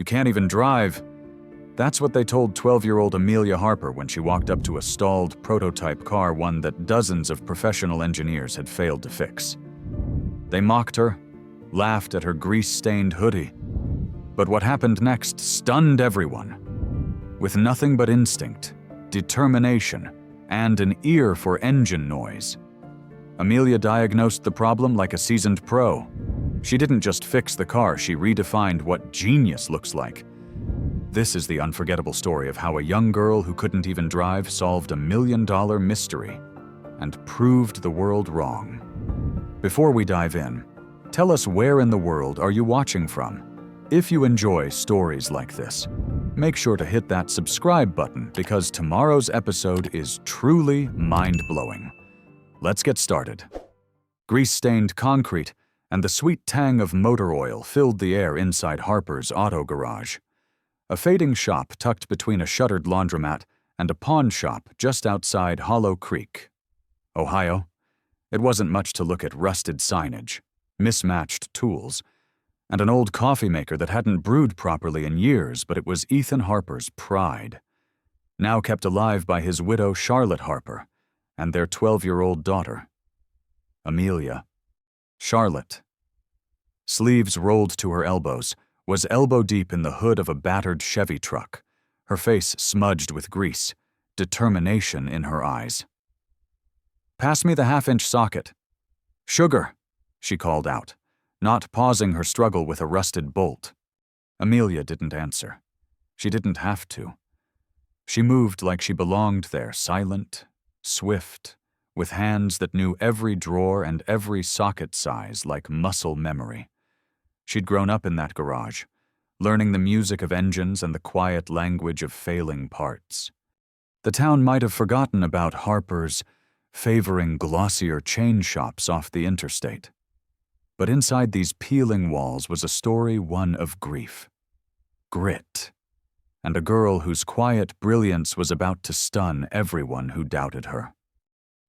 You can't even drive." That's what they told 12-year-old Amelia Harper when she walked up to a stalled prototype car, one that dozens of professional engineers had failed to fix. They mocked her, laughed at her grease-stained hoodie. But what happened next stunned everyone. With nothing but instinct, determination, and an ear for engine noise, Amelia diagnosed the problem like a seasoned pro. She didn't just fix the car, she redefined what genius looks like. This is the unforgettable story of how a young girl who couldn't even drive solved a million-dollar mystery and proved the world wrong. Before we dive in, tell us where in the world are you watching from? If you enjoy stories like this, make sure to hit that subscribe button because tomorrow's episode is truly mind-blowing. Let's get started. Grease-stained concrete and the sweet tang of motor oil filled the air inside Harper's auto garage. A fading shop tucked between a shuttered laundromat and a pawn shop just outside Hollow Creek, Ohio. It wasn't much to look at: rusted signage, mismatched tools, and an old coffee maker that hadn't brewed properly in years, but it was Ethan Harper's pride, now kept alive by his widow Charlotte Harper and their 12-year-old daughter, Amelia. Charlotte, sleeves rolled to her elbows, was elbow-deep in the hood of a battered Chevy truck, her face smudged with grease, determination in her eyes. "Pass me the half-inch socket." "Sugar," she called out, not pausing her struggle with a rusted bolt. Amelia didn't answer. She didn't have to. She moved like she belonged there, silent, swift, with hands that knew every drawer and every socket size like muscle memory. She'd grown up in that garage, learning the music of engines and the quiet language of failing parts. The town might have forgotten about Harper's favoring glossier chain shops off the interstate. But inside these peeling walls was a story, one of grief, grit, and a girl whose quiet brilliance was about to stun everyone who doubted her.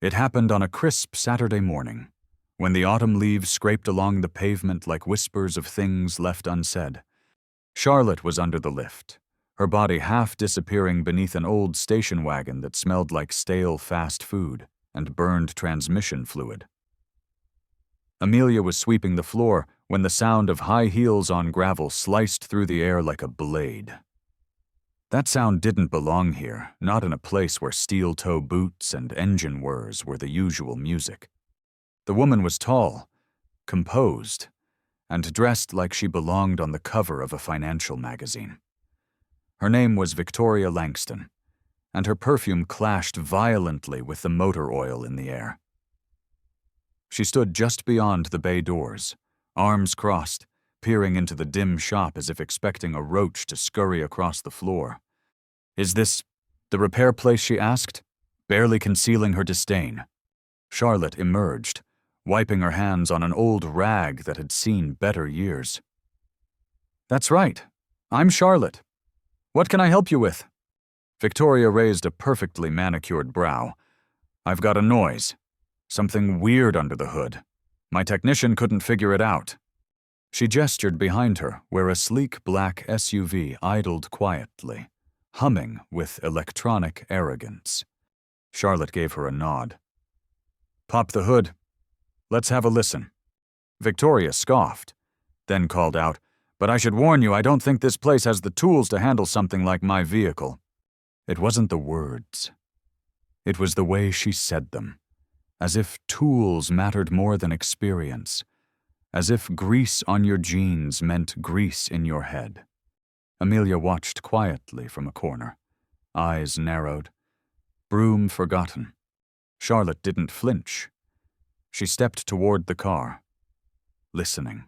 It happened on a crisp Saturday morning, when the autumn leaves scraped along the pavement like whispers of things left unsaid. Charlotte was under the lift, her body half disappearing beneath an old station wagon that smelled like stale fast food and burned transmission fluid. Amelia was sweeping the floor when the sound of high heels on gravel sliced through the air like a blade. That sound didn't belong here, not in a place where steel-toe boots and engine whirs were the usual music. The woman was tall, composed, and dressed like she belonged on the cover of a financial magazine. Her name was Victoria Langston, and her perfume clashed violently with the motor oil in the air. She stood just beyond the bay doors, arms crossed, peering into the dim shop as if expecting a roach to scurry across the floor. "Is this the repair place?" she asked, barely concealing her disdain. Charlotte emerged, wiping her hands on an old rag that had seen better years. "That's right. I'm Charlotte. What can I help you with?" Victoria raised a perfectly manicured brow. "I've got a noise. Something weird under the hood. My technician couldn't figure it out." She gestured behind her, where a sleek black SUV idled quietly, humming with electronic arrogance. Charlotte gave her a nod. "Pop the hood. Let's have a listen." Victoria scoffed, then called out, "But I should warn you, I don't think this place has the tools to handle something like my vehicle." It wasn't the words. It was the way she said them, as if tools mattered more than experience, as if grease on your jeans meant grease in your head. Amelia watched quietly from a corner, eyes narrowed, broom forgotten. Charlotte didn't flinch. She stepped toward the car, listening.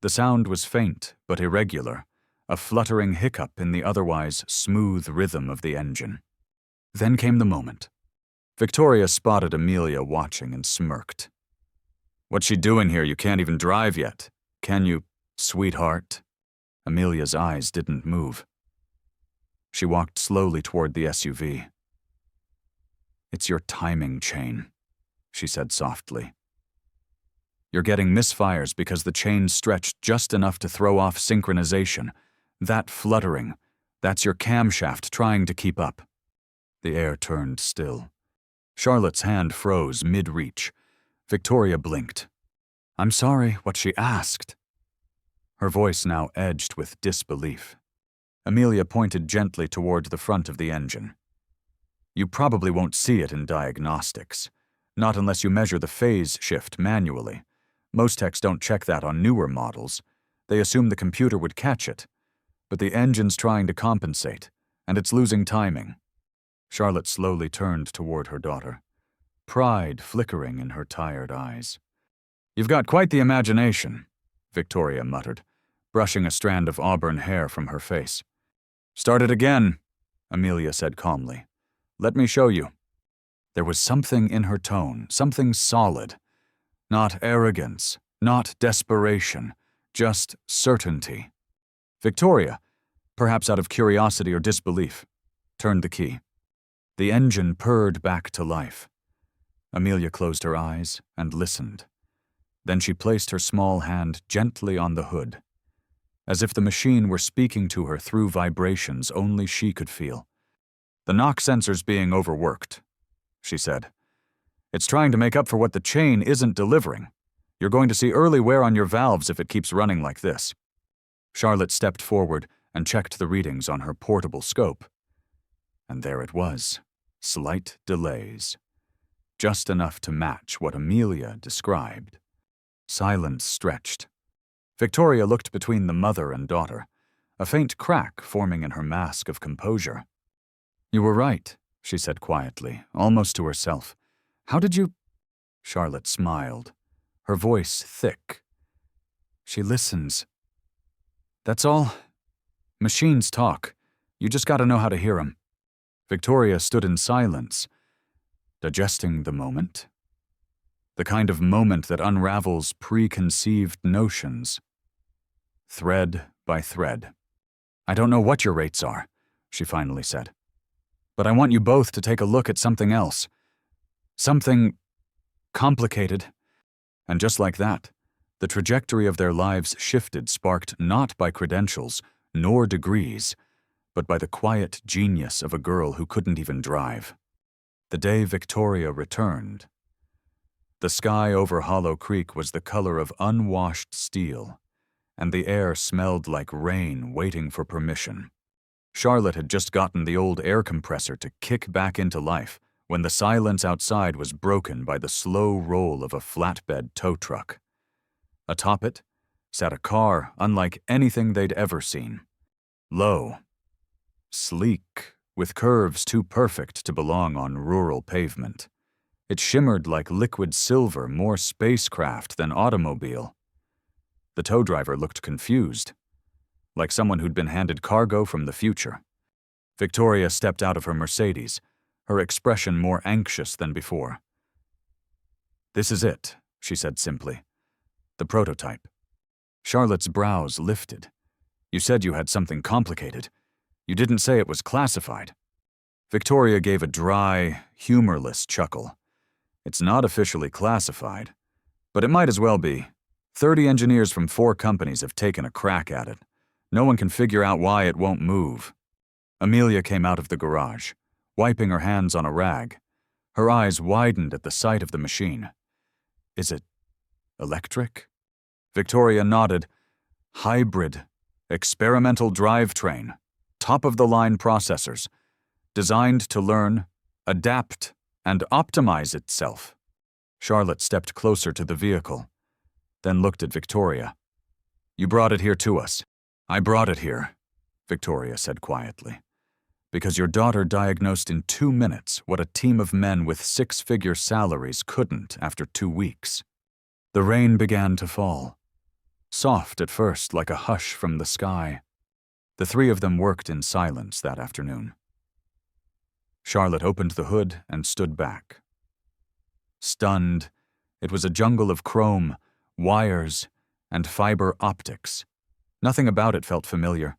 The sound was faint but irregular, a fluttering hiccup in the otherwise smooth rhythm of the engine. Then came the moment. Victoria spotted Amelia watching and smirked. "What's she doing here? You can't even drive yet. Can you, sweetheart?" Amelia's eyes didn't move. She walked slowly toward the SUV. "It's your timing chain," she said softly. You're getting misfires because the chain stretched just enough to throw off synchronization. That fluttering, that's your camshaft trying to keep up." The air turned still. Charlotte's hand froze mid-reach. Victoria blinked. "I'm sorry, what she asked." Her voice now edged with disbelief. Amelia pointed gently toward the front of the engine. "You probably won't see it in diagnostics. Not unless you measure the phase shift manually. Most techs don't check that on newer models. They assume the computer would catch it. But the engine's trying to compensate, and it's losing timing." Charlotte slowly turned toward her daughter, pride flickering in her tired eyes. "You've got quite the imagination," Victoria muttered, brushing a strand of auburn hair from her face. "Start it again," Amelia said calmly. "Let me show you." There was something in her tone, something solid. Not arrogance, not desperation, just certainty. Victoria, perhaps out of curiosity or disbelief, turned the key. The engine purred back to life. Amelia closed her eyes and listened. Then she placed her small hand gently on the hood, as if the machine were speaking to her through vibrations only she could feel. "The knock sensor's being overworked," she said. "It's trying to make up for what the chain isn't delivering. You're going to see early wear on your valves if it keeps running like this." Charlotte stepped forward and checked the readings on her portable scope. And there it was, slight delays. Just enough to match what Amelia described. Silence stretched. Victoria looked between the mother and daughter, a faint crack forming in her mask of composure. "You were right," she said quietly, almost to herself. "How did you—" Charlotte smiled, her voice thick. "She listens. That's all. Machines talk. You just gotta know how to hear 'em." Victoria stood in silence, digesting the moment. The kind of moment that unravels preconceived notions. Thread by thread. "I don't know what your rates are," she finally said. "But I want you both to take a look at something else. Something complicated." And just like that, the trajectory of their lives shifted, sparked not by credentials nor degrees, but by the quiet genius of a girl who couldn't even drive. The day Victoria returned, the sky over Hollow Creek was the color of unwashed steel, and the air smelled like rain waiting for permission. Charlotte had just gotten the old air compressor to kick back into life when the silence outside was broken by the slow roll of a flatbed tow truck. Atop it sat a car unlike anything they'd ever seen. Low, sleek, with curves too perfect to belong on rural pavement. It shimmered like liquid silver, more spacecraft than automobile. The tow driver looked confused, like someone who'd been handed cargo from the future. Victoria stepped out of her Mercedes, her expression more anxious than before. "This is it," she said simply. "The prototype." Charlotte's brows lifted. "You said you had something complicated. You didn't say it was classified." Victoria gave a dry, humorless chuckle. "It's not officially classified, but it might as well be. 30 engineers from 4 companies have taken a crack at it. No one can figure out why it won't move." Amelia came out of the garage, wiping her hands on a rag. Her eyes widened at the sight of the machine. "Is it electric?" Victoria nodded. "Hybrid, experimental drivetrain, top-of-the-line processors, designed to learn, adapt, and optimize itself." Charlotte stepped closer to the vehicle, then looked at Victoria. "You brought it here to us." "I brought it here," Victoria said quietly, "because your daughter diagnosed in 2 minutes what a team of men with 6-figure salaries couldn't after 2 weeks." The rain began to fall, soft at first like a hush from the sky. The 3 of them worked in silence that afternoon. Charlotte opened the hood and stood back. Stunned, it was a jungle of chrome, wires, and fiber optics. Nothing about it felt familiar.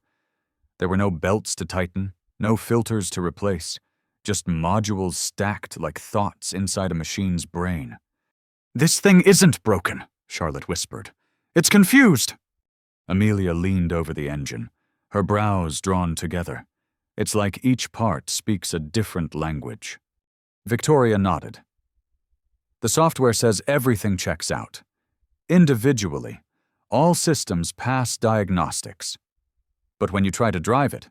There were no belts to tighten, no filters to replace, just modules stacked like thoughts inside a machine's brain. "This thing isn't broken," Charlotte whispered. "It's confused!" Amelia leaned over the engine, her brows drawn together. It's like each part speaks a different language. Victoria nodded. "The software says everything checks out. Individually, all systems pass diagnostics. But when you try to drive it,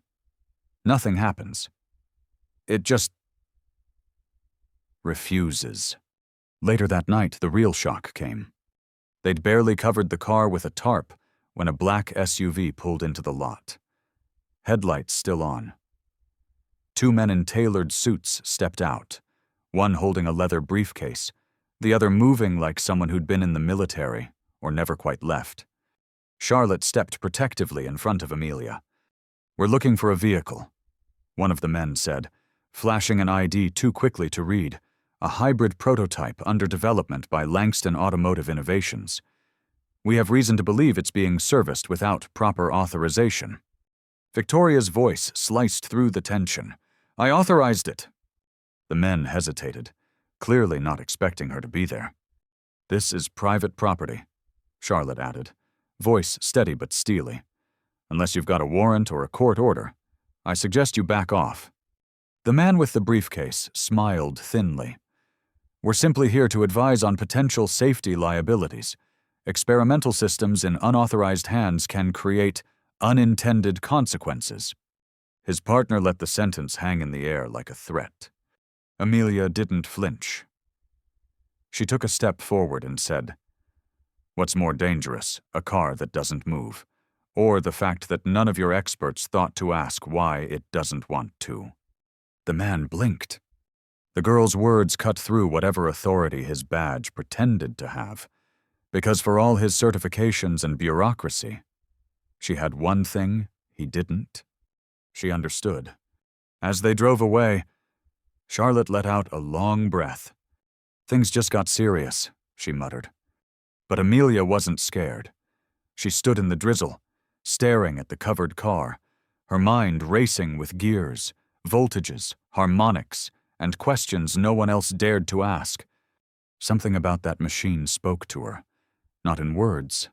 nothing happens. It just refuses." Later that night, the real shock came. They'd barely covered the car with a tarp when a black SUV pulled into the lot. Headlights still on. Two men in tailored suits stepped out, one holding a leather briefcase, the other moving like someone who'd been in the military or never quite left. Charlotte stepped protectively in front of Amelia. "We're looking for a vehicle," one of the men said, flashing an ID too quickly to read, a hybrid prototype under development by Langston Automotive Innovations. "We have reason to believe it's being serviced without proper authorization." Victoria's voice sliced through the tension. "I authorized it." The men hesitated, clearly not expecting her to be there. "This is private property," Charlotte added, voice steady but steely. "Unless you've got a warrant or a court order, I suggest you back off." The man with the briefcase smiled thinly. "We're simply here to advise on potential safety liabilities. Experimental systems in unauthorized hands can create unintended consequences." His partner let the sentence hang in the air like a threat. Amelia didn't flinch. She took a step forward and said, "What's more dangerous, a car that doesn't move, or the fact that none of your experts thought to ask why it doesn't want to?" The man blinked. The girl's words cut through whatever authority his badge pretended to have, because for all his certifications and bureaucracy, she had one thing he didn't. She understood. As they drove away, Charlotte let out a long breath. "Things just got serious," she muttered. But Amelia wasn't scared. She stood in the drizzle, staring at the covered car, her mind racing with gears, voltages, harmonics, and questions no one else dared to ask. Something about that machine spoke to her, not in words,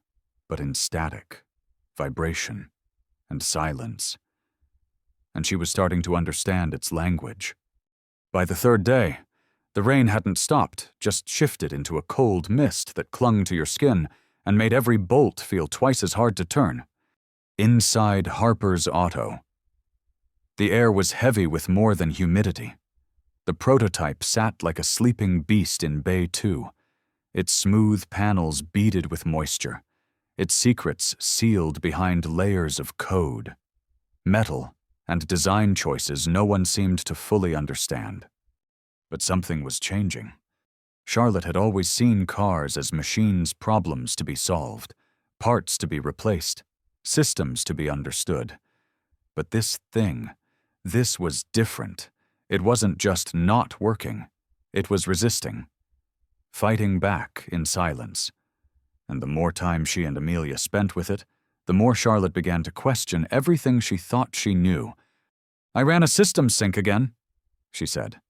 but in static, vibration, and silence. And she was starting to understand its language. By the third day, the rain hadn't stopped, just shifted into a cold mist that clung to your skin and made every bolt feel twice as hard to turn. Inside Harper's auto, the air was heavy with more than humidity. The prototype sat like a sleeping beast in Bay 2, its smooth panels beaded with moisture, its secrets sealed behind layers of code, metal, and design choices no one seemed to fully understand. But something was changing. Charlotte had always seen cars as machines' problems to be solved, parts to be replaced, systems to be understood. But this was different. It wasn't just not working. It was resisting, fighting back in silence. And the more time she and Amelia spent with it, the more Charlotte began to question everything she thought she knew. "I ran a systems sync again," she said,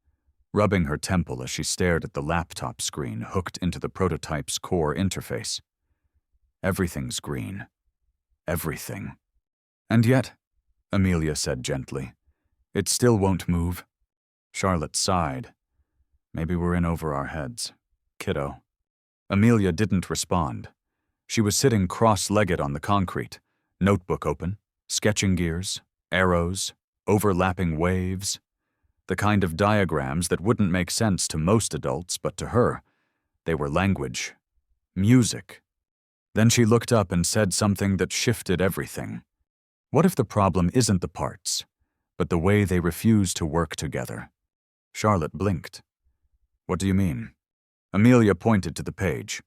rubbing her temple as she stared at the laptop screen hooked into the prototype's core interface. "Everything's green. Everything." "And yet," Amelia said gently, "it still won't move." Charlotte sighed. "Maybe we're in over our heads, kiddo." Amelia didn't respond. She was sitting cross-legged on the concrete, notebook open, sketching gears, arrows, overlapping waves, the kind of diagrams that wouldn't make sense to most adults, but to her, they were language, music. Then she looked up and said something that shifted everything. What if the problem isn't the parts, but the way they refuse to work together? Charlotte blinked. "What do you mean?" Amelia pointed to the page.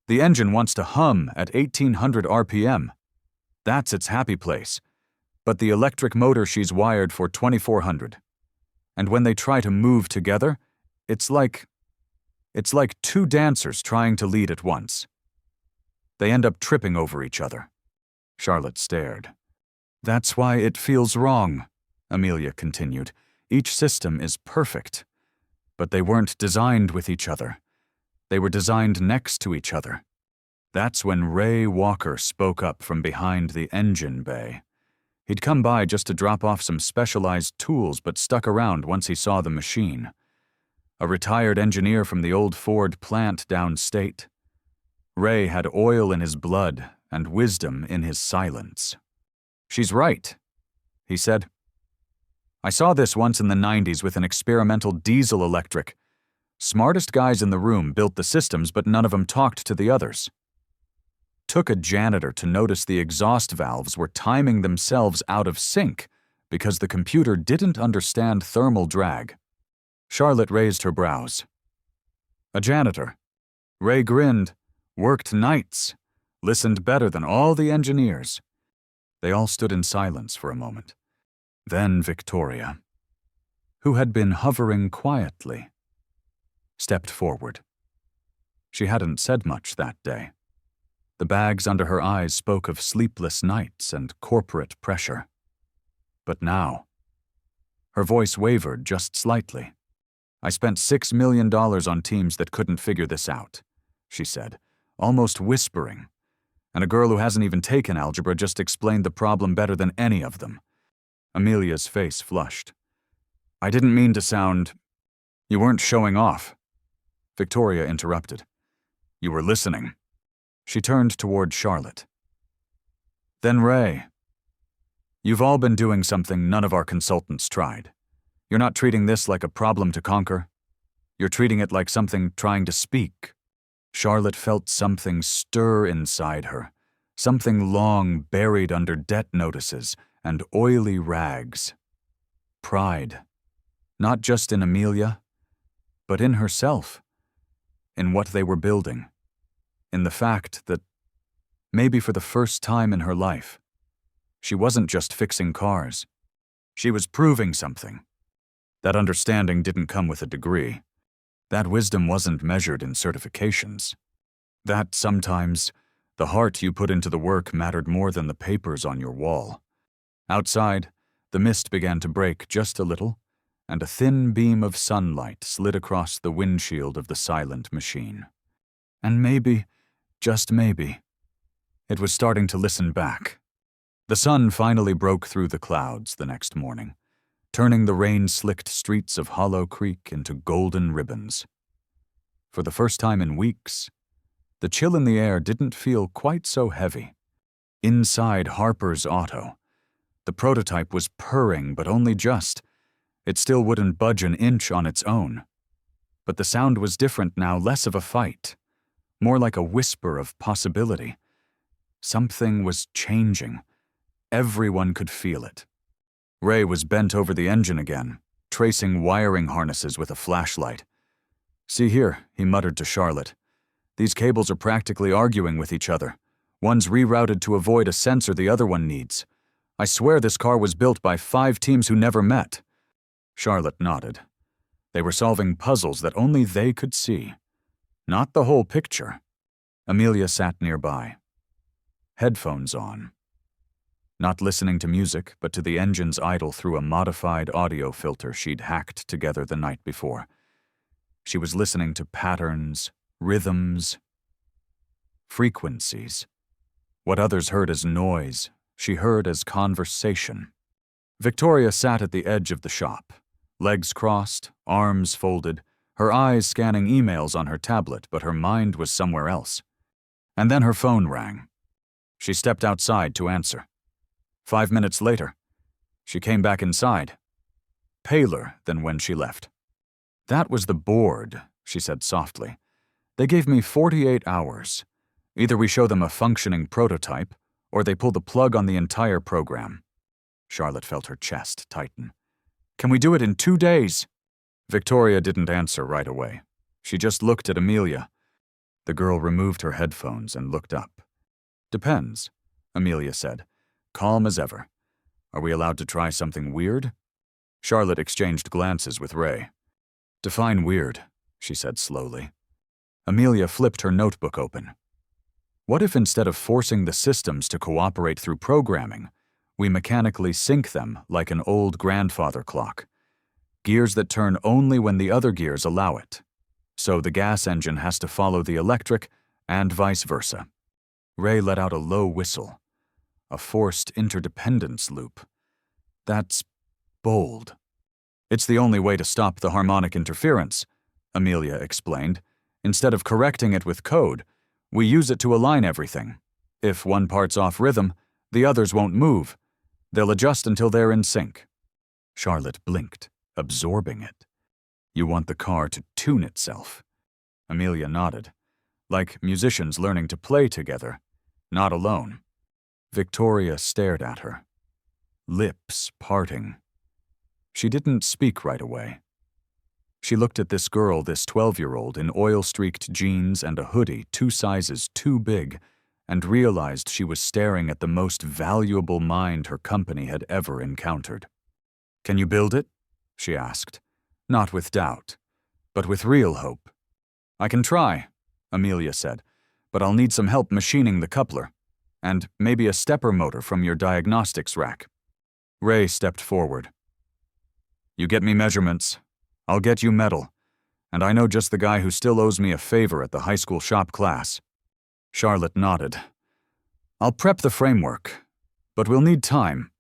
"The engine wants to hum at 1800 RPM. That's its happy place. But the electric motor she's wired for 2400. And when they try to move together, it's like two dancers trying to lead at once. They end up tripping over each other." Charlotte stared. "That's why it feels wrong," Amelia continued. "Each system is perfect. But they weren't designed with each other. They were designed next to each other, That's when Ray Walker spoke up from behind the engine bay. He'd come by just to drop off some specialized tools, but stuck around once he saw the machine. A retired engineer from the old Ford plant downstate. Ray had oil in his blood and wisdom in his silence. "She's right," he said. "I saw this once in the 90s with an experimental diesel electric. Smartest guys in the room built the systems, but none of them talked to the others. Took a janitor to notice the exhaust valves were timing themselves out of sync because the computer didn't understand thermal drag." Charlotte raised her brows. "A janitor." Ray grinned. "Worked nights. Listened better than all the engineers." They all stood in silence for a moment. Then Victoria, who had been hovering quietly, stepped forward. She hadn't said much that day. The bags under her eyes spoke of sleepless nights and corporate pressure. But now, her voice wavered just slightly. "I spent $6 million on teams that couldn't figure this out," she said, almost whispering. "And a girl who hasn't even taken algebra just explained the problem better than any of them." Amelia's face flushed. "I didn't mean to sound... You weren't showing off." Victoria interrupted. "You were listening." She turned toward Charlotte. "Then Ray, you've all been doing something none of our consultants tried. You're not treating this like a problem to conquer. You're treating it like something trying to speak." Charlotte felt something stir inside her, something long buried under debt notices and oily rags. Pride, not just in Amelia, but in herself, in what they were building. In the fact that, maybe for the first time in her life, she wasn't just fixing cars. She was proving something. That understanding didn't come with a degree. That wisdom wasn't measured in certifications. That sometimes, the heart you put into the work mattered more than the papers on your wall. Outside, the mist began to break just a little, and a thin beam of sunlight slid across the windshield of the silent machine. And maybe, just maybe, it was starting to listen back. The sun finally broke through the clouds the next morning, turning the rain-slicked streets of Hollow Creek into golden ribbons. For the first time in weeks, the chill in the air didn't feel quite so heavy. Inside Harper's auto, the prototype was purring, but only just. It still wouldn't budge an inch on its own. But the sound was different now, less of a fight, more like a whisper of possibility. Something was changing. Everyone could feel it. Ray was bent over the engine again, tracing wiring harnesses with a flashlight. "See here," he muttered to Charlotte. "These cables are practically arguing with each other. One's rerouted to avoid a sensor the other one needs. I swear this car was built by 5 teams who never met." Charlotte nodded. They were solving puzzles that only they could see. Not the whole picture. Amelia sat nearby, headphones on. Not listening to music, but to the engine's idle through a modified audio filter she'd hacked together the night before. She was listening to patterns, rhythms, frequencies. What others heard as noise, she heard as conversation. Victoria sat at the edge of the shop, legs crossed, arms folded, her eyes scanning emails on her tablet, but her mind was somewhere else. And then her phone rang. She stepped outside to answer. 5 minutes later, she came back inside, paler than when she left. "That was the board," she said softly. "They gave me 48 hours. Either we show them a functioning prototype, or they pull the plug on the entire program." Charlotte felt her chest tighten. "Can we do it in 2 days?" Victoria didn't answer right away. She just looked at Amelia. The girl removed her headphones and looked up. "Depends," Amelia said, calm as ever. "Are we allowed to try something weird?" Charlotte exchanged glances with Ray. "Define weird," she said slowly. Amelia flipped her notebook open. "What if instead of forcing the systems to cooperate through programming, we mechanically sync them like an old grandfather clock? Gears that turn only when the other gears allow it. So the gas engine has to follow the electric, and vice versa. Ray let out a low whistle. A forced interdependence loop. That's bold. It's the only way to stop the harmonic interference, Amelia explained. Instead of correcting it with code, we use it to align everything. If one part's off rhythm, the others won't move. They'll adjust until they're in sync. Charlotte blinked, absorbing it. You want the car to tune itself. Amelia nodded. Like musicians learning to play together, not alone. Victoria stared at her, lips parting. She didn't speak right away. She looked at this girl, this 12-year-old, in oil-streaked jeans and a hoodie 2 sizes too big, and realized she was staring at the most valuable mind her company had ever encountered. "Can you build it?" she asked, not with doubt, but with real hope. "I can try," Amelia said, "but I'll need some help machining the coupler, and maybe a stepper motor from your diagnostics rack." Ray stepped forward. "You get me measurements, I'll get you metal, and I know just the guy who still owes me a favor at the high school shop class." Charlotte nodded. "I'll prep the framework, but we'll need time.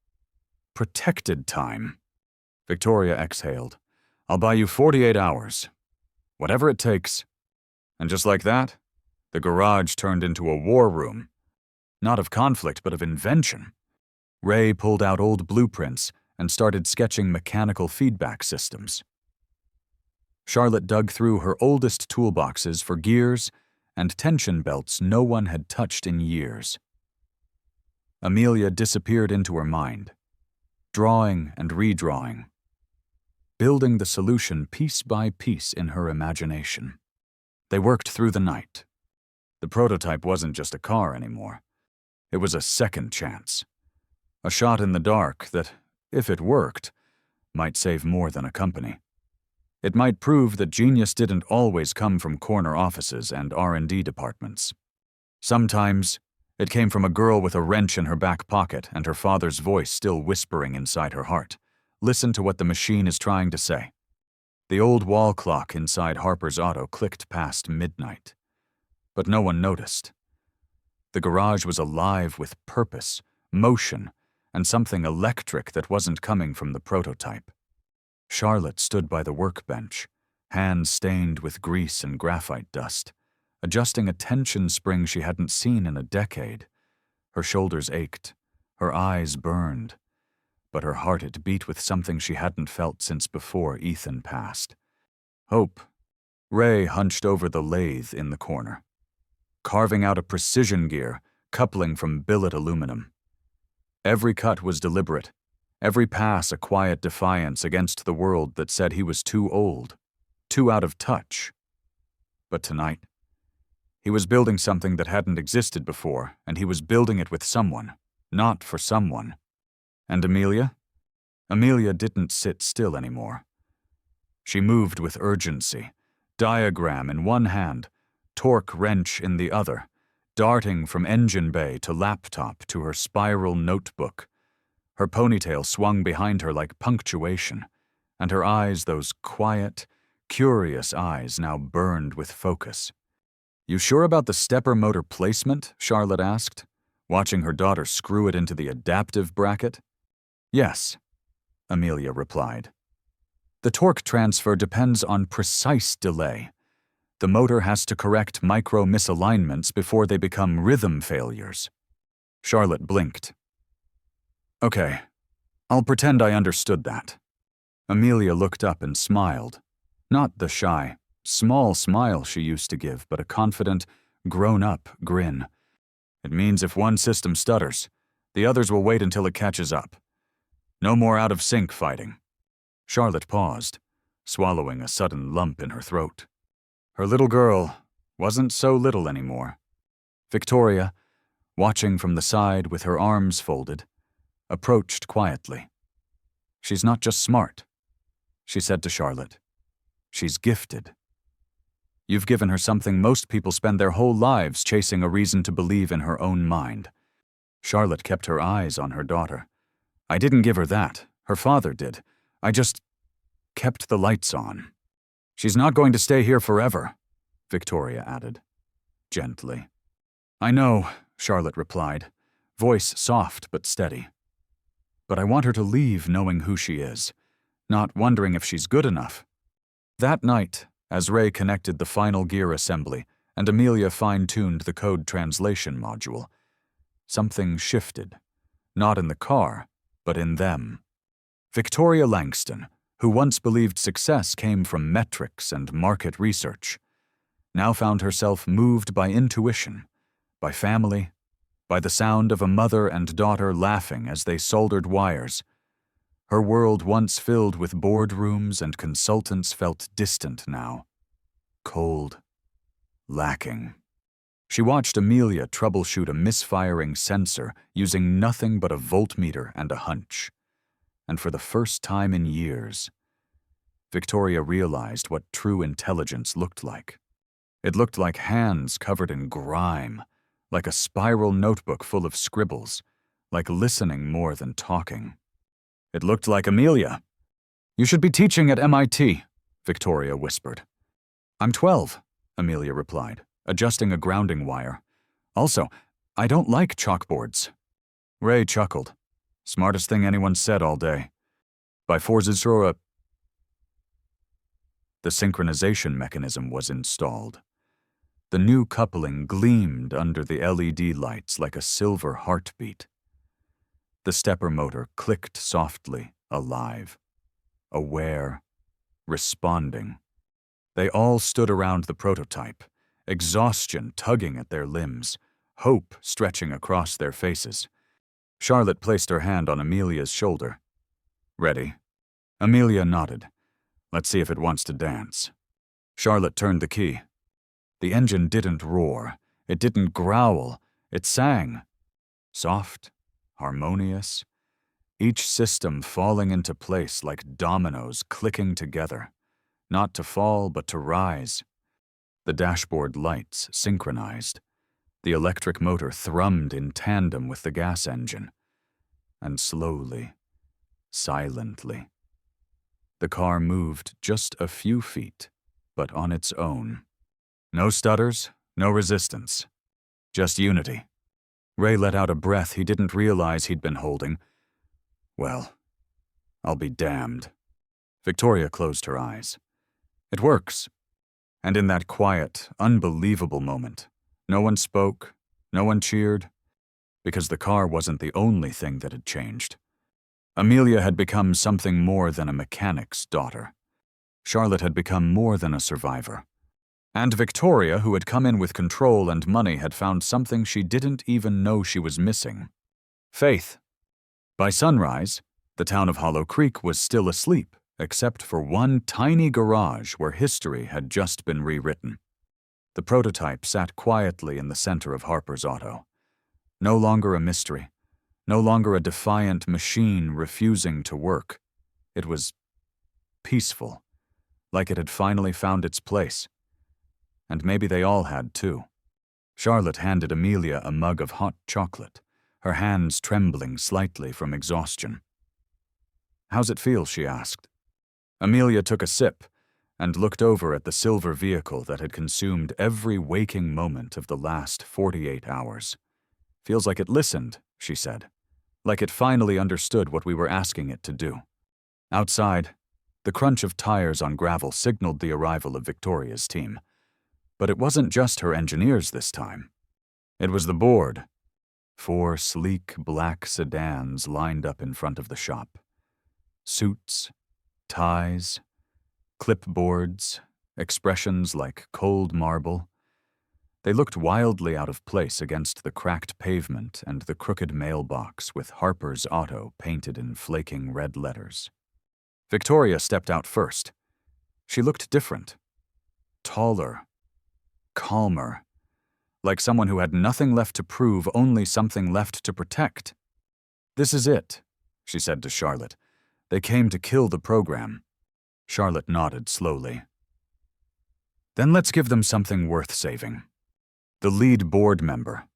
Protected time." Victoria exhaled. "I'll buy you 48 hours. Whatever it takes." And just like that, the garage turned into a war room. Not of conflict, but of invention. Ray pulled out old blueprints and started sketching mechanical feedback systems. Charlotte dug through her oldest toolboxes for gears and tension belts no one had touched in years. Amelia disappeared into her mind, drawing and redrawing, building the solution piece by piece in her imagination. They worked through the night. The prototype wasn't just a car anymore. It was a second chance. A shot in the dark that, if it worked, might save more than a company. It might prove that genius didn't always come from corner offices and R&D departments. Sometimes, it came from a girl with a wrench in her back pocket and her father's voice still whispering inside her heart. "Listen to what the machine is trying to say." The old wall clock inside Harper's auto clicked past midnight. But no one noticed. The garage was alive with purpose, motion, and something electric that wasn't coming from the prototype. Charlotte stood by the workbench, hands stained with grease and graphite dust, adjusting a tension spring she hadn't seen in a decade. Her shoulders ached, her eyes burned, but her heart had beat with something she hadn't felt since before Ethan passed. Hope. Ray hunched over the lathe in the corner, carving out a precision gear, coupling from billet aluminum. Every cut was deliberate, every pass a quiet defiance against the world that said he was too old, too out of touch. But tonight, he was building something that hadn't existed before, and he was building it with someone, not for someone. And Amelia? Amelia didn't sit still anymore. She moved with urgency, diagram in one hand, torque wrench in the other, darting from engine bay to laptop to her spiral notebook. Her ponytail swung behind her like punctuation, and her eyes, those quiet, curious eyes, now burned with focus. "You sure about the stepper motor placement?" Charlotte asked, watching her daughter screw it into the adaptive bracket. "Yes," Amelia replied. "The torque transfer depends on precise delay. The motor has to correct micro misalignments before they become rhythm failures." Charlotte blinked. "Okay, I'll pretend I understood that." Amelia looked up and smiled, not the shy, small smile she used to give, but a confident, grown-up grin. "It means if one system stutters, the others will wait until it catches up. No more out-of-sync fighting." Charlotte paused, swallowing a sudden lump in her throat. Her little girl wasn't so little anymore. Victoria, watching from the side with her arms folded, approached quietly. "She's not just smart," she said to Charlotte. "She's gifted. You've given her something most people spend their whole lives chasing a reason to believe in her own mind." Charlotte kept her eyes on her daughter. "I didn't give her that. Her father did. I just kept the lights on." "She's not going to stay here forever," Victoria added, gently. "I know," Charlotte replied, voice soft but steady. But I want her to leave knowing who she is, not wondering if she's good enough. That night, as Ray connected the final gear assembly and Amelia fine-tuned the code translation module, something shifted, not in the car, but in them. Victoria Langston, who once believed success came from metrics and market research, now found herself moved by intuition, by family, by the sound of a mother and daughter laughing as they soldered wires. Her world once filled with boardrooms and consultants felt distant now, cold, lacking. She watched Amelia troubleshoot a misfiring sensor using nothing but a voltmeter and a hunch. And for the first time in years, Victoria realized what true intelligence looked like. It looked like hands covered in grime, like a spiral notebook full of scribbles, like listening more than talking. It looked like Amelia. You should be teaching at MIT, Victoria whispered. I'm 12, Amelia replied, adjusting a grounding wire. Also, I don't like chalkboards. Ray chuckled. Smartest thing anyone said all day. By Forzisrora. The synchronization mechanism was installed. The new coupling gleamed under the LED lights like a silver heartbeat. The stepper motor clicked softly, alive, aware, responding. They all stood around the prototype, exhaustion tugging at their limbs, hope stretching across their faces. Charlotte placed her hand on Amelia's shoulder. Ready? Amelia nodded. Let's see if it wants to dance. Charlotte turned the key. The engine didn't roar. It didn't growl. It sang. Soft, harmonious, each system falling into place like dominoes clicking together, not to fall but to rise. The dashboard lights synchronized. The electric motor thrummed in tandem with the gas engine. And slowly, silently, the car moved just a few feet, but on its own. No stutters, no resistance. Just unity. Ray let out a breath he didn't realize he'd been holding. Well, I'll be damned. Victoria closed her eyes. It works. And in that quiet, unbelievable moment, no one spoke, no one cheered, because the car wasn't the only thing that had changed. Amelia had become something more than a mechanic's daughter. Charlotte had become more than a survivor. And Victoria, who had come in with control and money, had found something she didn't even know she was missing. Faith. By sunrise, the town of Hollow Creek was still asleep, except for one tiny garage where history had just been rewritten. The prototype sat quietly in the center of Harper's auto. No longer a mystery, no longer a defiant machine refusing to work. It was peaceful, like it had finally found its place. And maybe they all had, too. Charlotte handed Amelia a mug of hot chocolate, her hands trembling slightly from exhaustion. How's it feel? She asked. Amelia took a sip and looked over at the silver vehicle that had consumed every waking moment of the last 48 hours. Feels like it listened, she said, like it finally understood what we were asking it to do. Outside, the crunch of tires on gravel signaled the arrival of Victoria's team. But it wasn't just her engineers this time. It was the board. 4 sleek black sedans lined up in front of the shop. Suits, ties, clipboards, expressions like cold marble. They looked wildly out of place against the cracked pavement and the crooked mailbox with Harper's Auto painted in flaking red letters. Victoria stepped out first. She looked different. Taller. Calmer. Like someone who had nothing left to prove, only something left to protect. This is it, she said to Charlotte. They came to kill the program. Charlotte nodded slowly. Then let's give them something worth saving. The lead board member,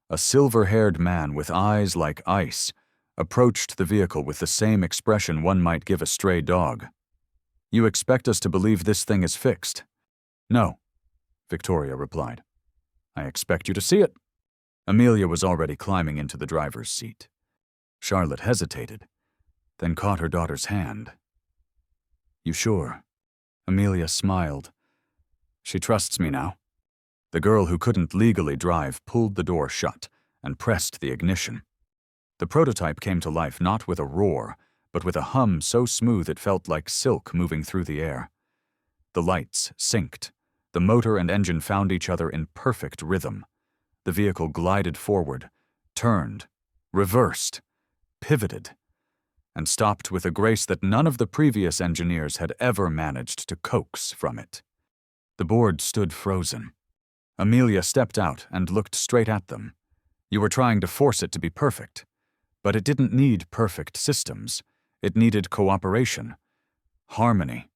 a silver-haired man with eyes like ice, approached the vehicle with the same expression one might give a stray dog. You expect us to believe this thing is fixed? No, Victoria replied. I expect you to see it. Amelia was already climbing into the driver's seat. Charlotte hesitated, then caught her daughter's hand. "You sure?" Amelia smiled. "She trusts me now." The girl who couldn't legally drive pulled the door shut and pressed the ignition. The prototype came to life not with a roar, but with a hum so smooth it felt like silk moving through the air. The lights synced. The motor and engine found each other in perfect rhythm. The vehicle glided forward, turned, reversed, pivoted, and stopped with a grace that none of the previous engineers had ever managed to coax from it. The board stood frozen. Amelia stepped out and looked straight at them. You were trying to force it to be perfect. But it didn't need perfect systems. It needed cooperation, harmony.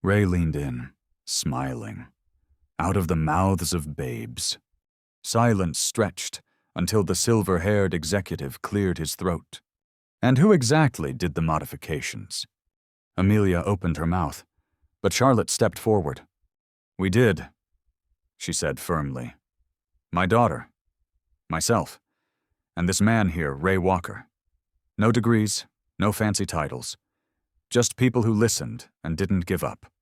Ray leaned in, smiling. Out of the mouths of babes. Silence stretched until the silver-haired executive cleared his throat. "And who exactly did the modifications?" Amelia opened her mouth, but Charlotte stepped forward. "We did," she said firmly. "My daughter, myself, and this man here, Ray Walker. No degrees, no fancy titles. Just people who listened and didn't give up."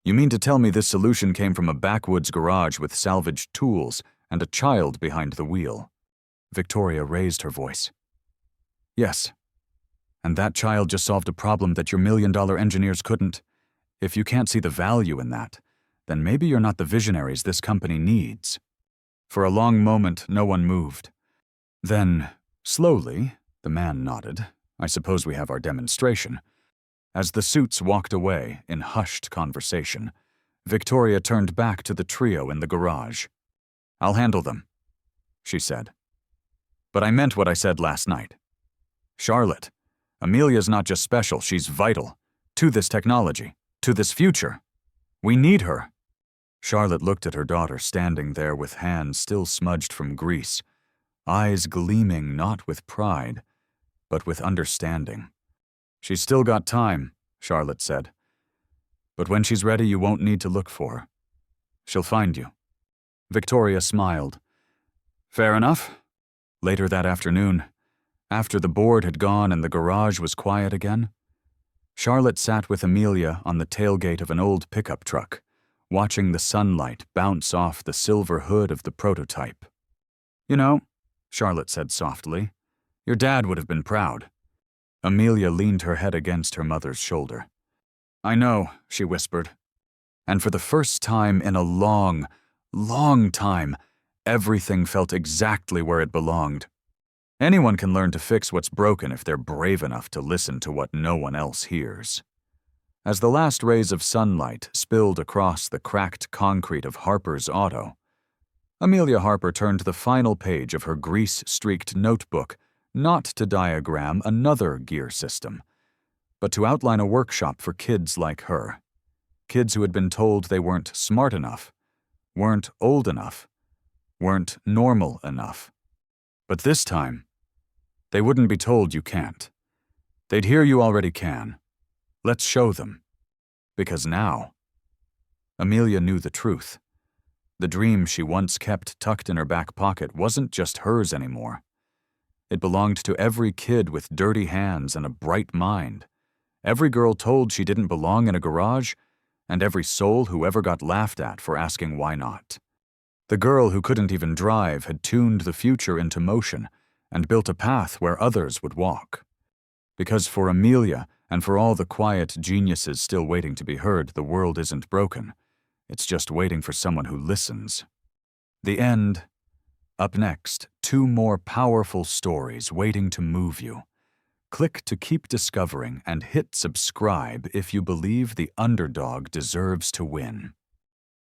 "You mean to tell me this solution came from a backwoods garage with salvaged tools and a child behind the wheel?" Victoria raised her voice. "Yes. And that child just solved a problem that your million-dollar engineers couldn't. If you can't see the value in that, then maybe you're not the visionaries this company needs." For a long moment, no one moved. Then, slowly, the man nodded. "I suppose we have our demonstration." As the suits walked away in hushed conversation, Victoria turned back to the trio in the garage. "I'll handle them," she said. "But I meant what I said last night. Charlotte, Amelia's not just special, she's vital. To this technology, to this future. We need her." Charlotte looked at her daughter standing there with hands still smudged from grease, eyes gleaming not with pride, but with understanding. "She's still got time," Charlotte said. "But when she's ready, you won't need to look for her. She'll find you." Victoria smiled. "Fair enough." Later that afternoon, after the board had gone and the garage was quiet again, Charlotte sat with Amelia on the tailgate of an old pickup truck, watching the sunlight bounce off the silver hood of the prototype. "You know," Charlotte said softly, "your dad would have been proud." Amelia leaned her head against her mother's shoulder. "I know," she whispered. And for the first time in a long, long time, everything felt exactly where it belonged. Anyone can learn to fix what's broken if they're brave enough to listen to what no one else hears. As the last rays of sunlight spilled across the cracked concrete of Harper's auto, Amelia Harper turned to the final page of her grease-streaked notebook, not to diagram another gear system, but to outline a workshop for kids like her. Kids who had been told they weren't smart enough, weren't old enough, weren't normal enough. But this time, they wouldn't be told you can't. They'd hear you already can. Let's show them. Because now, Amelia knew the truth. The dream she once kept tucked in her back pocket wasn't just hers anymore. It belonged to every kid with dirty hands and a bright mind, every girl told she didn't belong in a garage, and every soul who ever got laughed at for asking why not. The girl who couldn't even drive had tuned the future into motion and built a path where others would walk. Because for Amelia, and for all the quiet geniuses still waiting to be heard, the world isn't broken. It's just waiting for someone who listens. The end. Up next, 2 more powerful stories waiting to move you. Click to keep discovering and hit subscribe if you believe the underdog deserves to win.